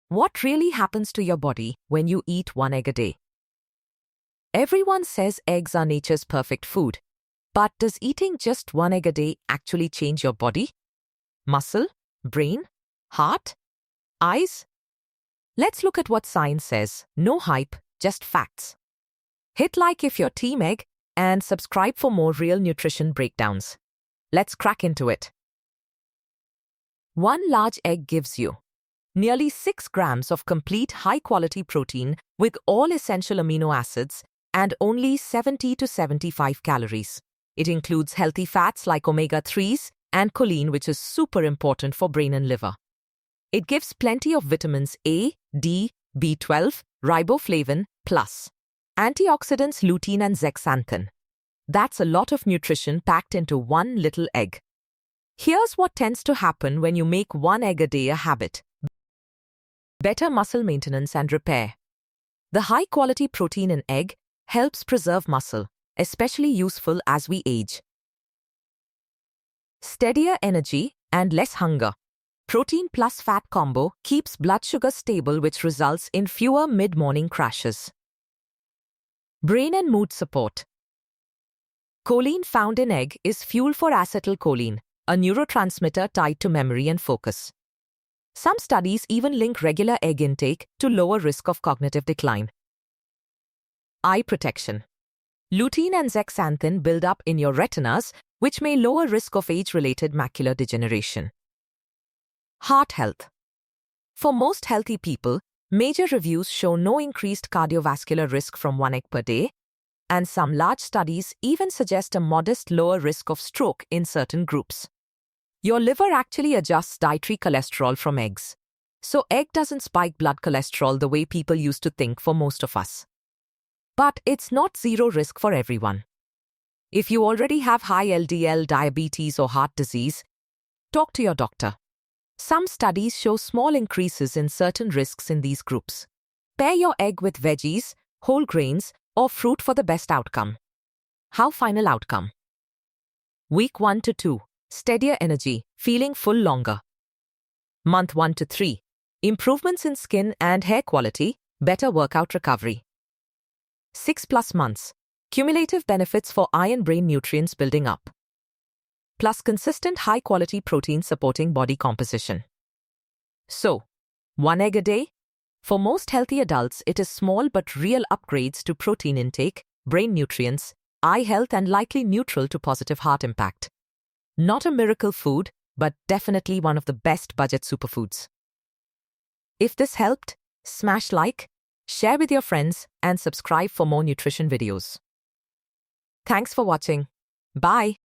What really happens to your body when you eat one egg a day? Everyone says eggs are nature's perfect food. But does eating just one egg a day actually change your body? Muscle? Brain? Heart? Eyes? Let's look at what science says. No hype, just facts. Hit like if you're Team Egg and subscribe for more real nutrition breakdowns. Let's crack into it. One large egg gives you nearly 6 grams of complete high-quality protein with all essential amino acids and only 70 to 75 calories. It includes healthy fats like omega-3s and choline, which is super important for brain and liver. It gives plenty of vitamins A, D, B12, riboflavin, plus antioxidants lutein and zeaxanthin. That's a lot of nutrition packed into one little egg. Here's what tends to happen when you make one egg a day a habit. Better muscle maintenance and repair. The high-quality protein in egg helps preserve muscle, especially useful as we age. Steadier energy and less hunger. Protein plus fat combo keeps blood sugar stable, which results in fewer mid-morning crashes. Brain and mood support. Choline found in egg is fuel for acetylcholine, a neurotransmitter tied to memory and focus. Some studies even link regular egg intake to lower risk of cognitive decline. Eye protection. Lutein and zeaxanthin build up in your retinas, which may lower risk of age-related macular degeneration. Heart health. For most healthy people, major reviews show no increased cardiovascular risk from one egg per day, and some large studies even suggest a modest lower risk of stroke in certain groups. Your liver actually adjusts dietary cholesterol from eggs, so egg doesn't spike blood cholesterol the way people used to think for most of us. But it's not zero risk for everyone. If you already have high LDL, diabetes, or heart disease, talk to your doctor. Some studies show small increases in certain risks in these groups. Pair your egg with veggies, whole grains, or fruit for the best outcome. How final outcome? Week 1 to 2. Steadier energy, feeling full longer. Month 1 to 3. Improvements in skin and hair quality, better workout recovery. 6+ months. Cumulative benefits for eye and brain nutrients building up. Plus consistent high-quality protein supporting body composition. So, one egg a day? For most healthy adults, it is small but real upgrades to protein intake, brain nutrients, eye health, and likely neutral to positive heart impact. Not a miracle food, but definitely one of the best budget superfoods. If this helped, smash like, share with your friends, and subscribe for more nutrition videos. Thanks for watching. Bye.